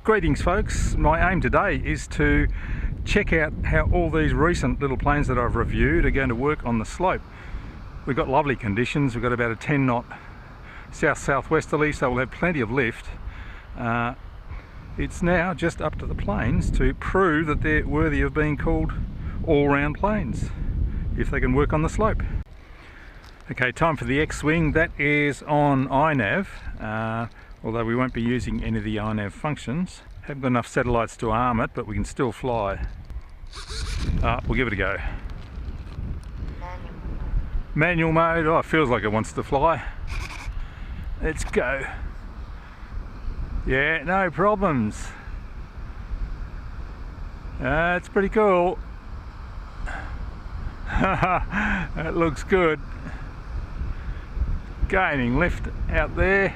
Greetings folks, my aim today is to check out how all these recent little planes that I've reviewed are going to work on the slope. We've got lovely conditions, we've got about a 10 knot south-southwesterly, so we'll have plenty of lift. It's now just up to the planes to prove that they're worthy of being called all-round planes, if they can work on the slope. Okay, time for the X-Wing. That is on iNav, although we won't be using any of the iNav functions. Haven't got enough satellites to arm it, but we can still fly. We'll give it a go. Manual mode. Oh, it feels like it wants to fly. Let's go. Yeah, no problems. It's pretty cool. That looks good. Gaining lift out there,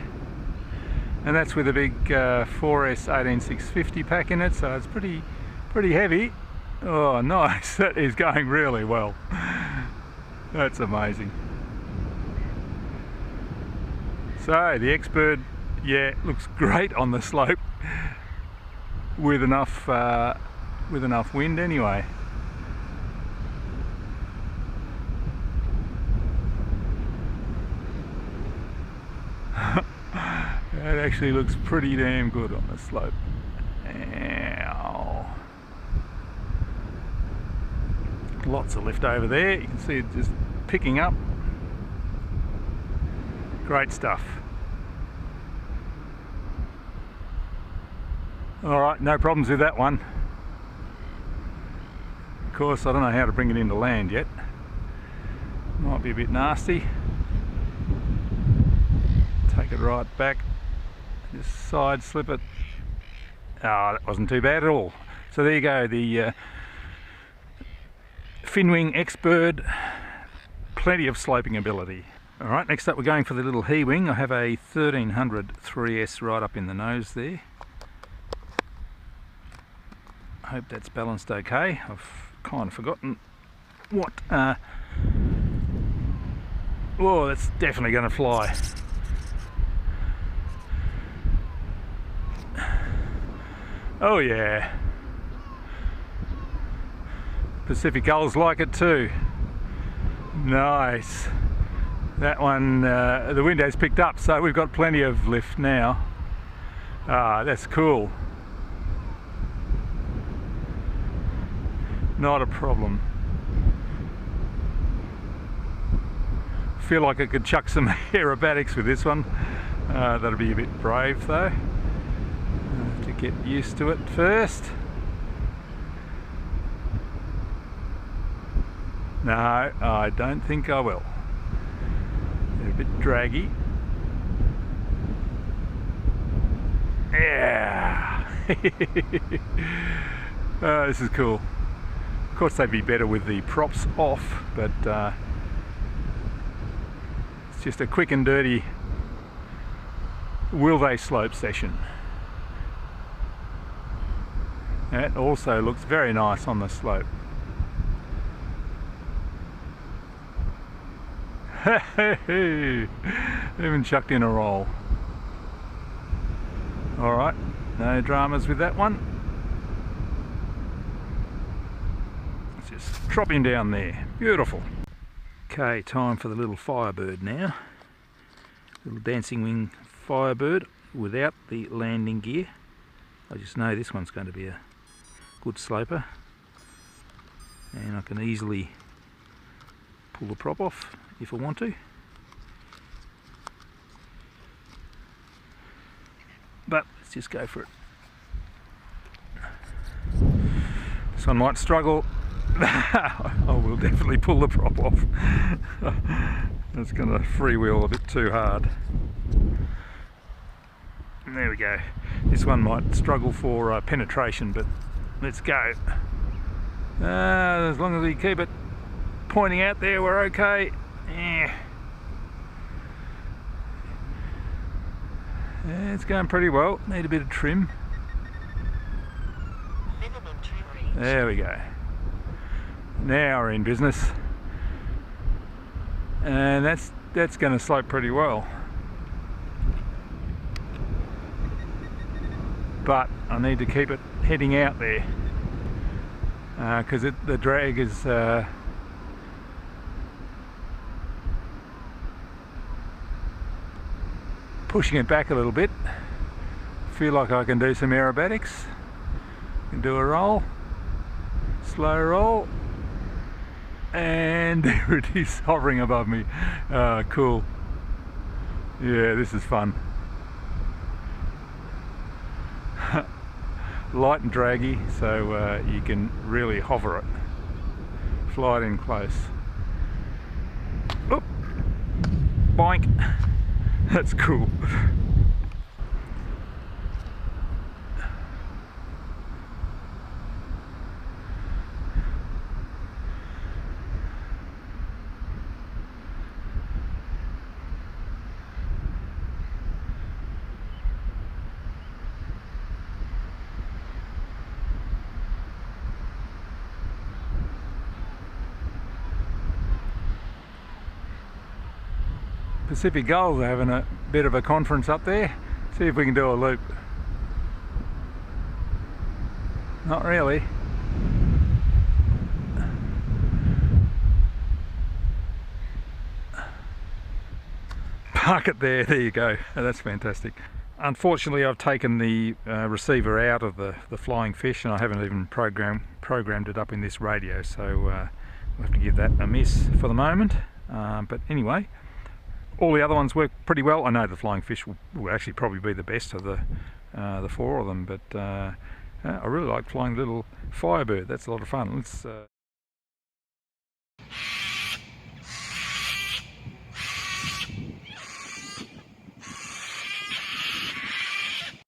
and that's with a big 4S 18650 pack in it, so it's pretty heavy. Oh, nice. That is going really well. That's amazing. So the XBird, yeah, looks great on the slope with enough wind anyway. That actually looks pretty damn good on the slope. Ow. Lots of lift over there. You can see it just picking up. Great stuff. Alright, no problems with that one. Of course, I don't know how to bring it into land yet. Might be a bit nasty. Take it right back. Just side slip it. That wasn't too bad at all. So there you go, the Finwing XBird, plenty of sloping ability. Alright, next up we're going for the little Hewing. I have a 1300 3S right up in the nose there. I hope that's balanced okay. I've kind of forgotten what... Whoa, that's definitely going to fly. Oh yeah. Pacific Gulls like it too. Nice. That one, the window's picked up, so we've got plenty of lift now. That's cool. Not a problem. Feel like I could chuck some aerobatics with this one. That'll be a bit brave though. To get used to it first. No, I don't think I will. They're a bit draggy. Yeah. This is cool. Of course they'd be better with the props off, but it's just a quick and dirty will they slope session. That also looks very nice on the slope. Even chucked in a roll. Alright, no dramas with that one. Let's just drop him down there. Beautiful. Okay, time for the little Firebird now. Little dancing wing Firebird without the landing gear. I just know this one's going to be a good sloper, and I can easily pull the prop off if I want to, but let's just go for it. This one might struggle. I will definitely pull the prop off. It's going to freewheel a bit too hard. There we go. This one might struggle for penetration, but let's go. As long as we keep it pointing out there, we're okay. Yeah, it's going pretty well. Need a bit of trim. Minimum trim range. There we go. Now we're in business. And that's going to slope pretty well. but I need to keep it heading out there because the drag is pushing it back a little bit. Feel like I can do some aerobatics. Can do a roll, slow roll, and there it is, hovering above me. Cool. Yeah, this is fun. Light and draggy, so you can really hover it, fly it in close. Oop. Boink. That's cool. Pacific Gulls are having a bit of a conference up there. See if we can do a loop. Not really. Park it there, there you go. Oh, that's fantastic. Unfortunately, I've taken the receiver out of the flying fish, and I haven't even programmed it up in this radio, so we'll have to give that a miss for the moment. But anyway, all the other ones work pretty well. I know the flying fish will actually probably be the best of the four of them, but I really like flying the little Firebird. That's a lot of fun. Let's